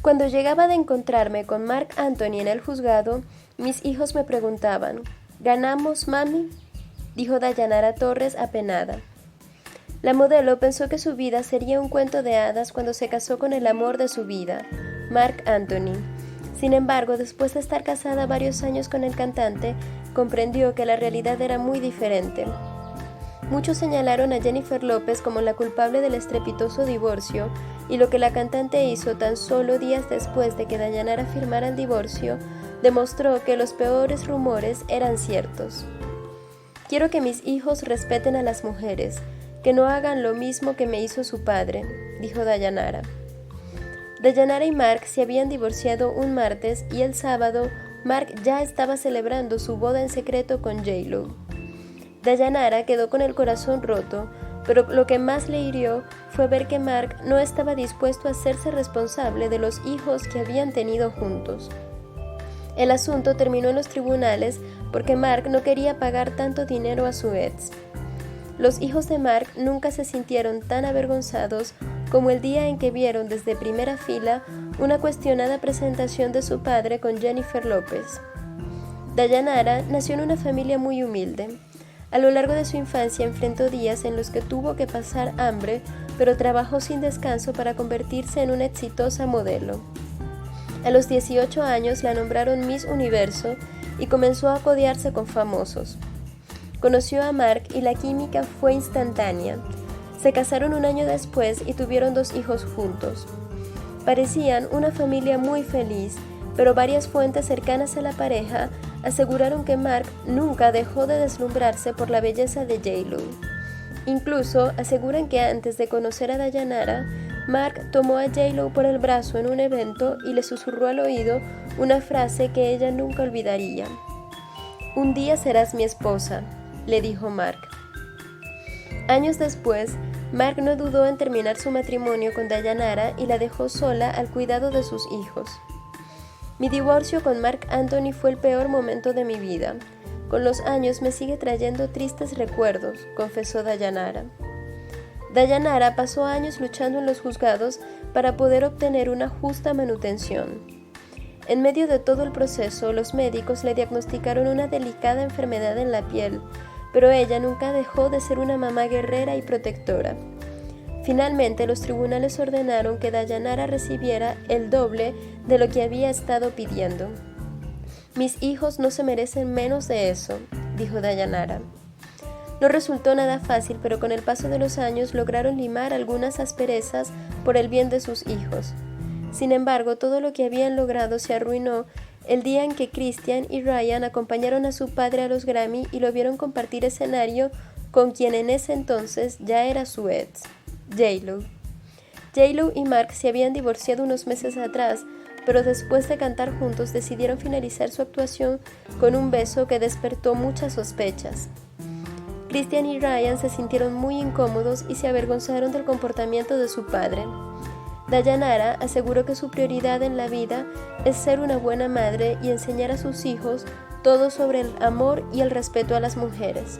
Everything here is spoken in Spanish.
Cuando llegaba de encontrarme con Marc Anthony en el juzgado, mis hijos me preguntaban: ¿ganamos, mami?, dijo Dayanara Torres apenada. La modelo pensó que su vida sería un cuento de hadas cuando se casó con el amor de su vida, Marc Anthony. Sin embargo, después de estar casada varios años con el cantante, comprendió que la realidad era muy diferente. Muchos señalaron a Jennifer López como la culpable del estrepitoso divorcio, y lo que la cantante hizo tan solo días después de que Dayanara firmara el divorcio demostró que los peores rumores eran ciertos. Quiero que mis hijos respeten a las mujeres, que no hagan lo mismo que me hizo su padre, dijo Dayanara. Dayanara y Marc se habían divorciado un martes y el sábado Marc ya estaba celebrando su boda en secreto con J.Lo. Dayanara quedó con el corazón roto, pero lo que más le hirió fue ver que Marc no estaba dispuesto a hacerse responsable de los hijos que habían tenido juntos. El asunto terminó en los tribunales porque Marc no quería pagar tanto dinero a su ex. Los hijos de Marc nunca se sintieron tan avergonzados como el día en que vieron desde primera fila una cuestionada presentación de su padre con Jennifer López. Dayanara nació en una familia muy humilde. A lo largo de su infancia enfrentó días en los que tuvo que pasar hambre, pero trabajó sin descanso para convertirse en una exitosa modelo. A los 18 años la nombraron Miss Universo y comenzó a codearse con famosos. Conoció a Marc y la química fue instantánea. Se casaron un año después y tuvieron 2 hijos juntos. Parecían una familia muy feliz, pero varias fuentes cercanas a la pareja aseguraron que Marc nunca dejó de deslumbrarse por la belleza de J.Lo. Incluso aseguran que antes de conocer a Dayanara, Marc tomó a J.Lo por el brazo en un evento y le susurró al oído una frase que ella nunca olvidaría. «Un día serás mi esposa», le dijo Marc. Años después, Marc no dudó en terminar su matrimonio con Dayanara y la dejó sola al cuidado de sus hijos. Mi divorcio con Marc Anthony fue el peor momento de mi vida. Con los años me sigue trayendo tristes recuerdos, confesó Dayanara. Dayanara pasó años luchando en los juzgados para poder obtener una justa manutención. En medio de todo el proceso, los médicos le diagnosticaron una delicada enfermedad en la piel, pero ella nunca dejó de ser una mamá guerrera y protectora. Finalmente, los tribunales ordenaron que Dayanara recibiera el doble de lo que había estado pidiendo. «Mis hijos no se merecen menos de eso», dijo Dayanara. No resultó nada fácil, pero con el paso de los años lograron limar algunas asperezas por el bien de sus hijos. Sin embargo, todo lo que habían logrado se arruinó el día en que Christian y Ryan acompañaron a su padre a los Grammy y lo vieron compartir escenario con quien en ese entonces ya era su ex, J.Lo. J.Lo y Marc se habían divorciado unos meses atrás, pero después de cantar juntos decidieron finalizar su actuación con un beso que despertó muchas sospechas. Christian y Ryan se sintieron muy incómodos y se avergonzaron del comportamiento de su padre. Dayanara aseguró que su prioridad en la vida es ser una buena madre y enseñar a sus hijos todo sobre el amor y el respeto a las mujeres.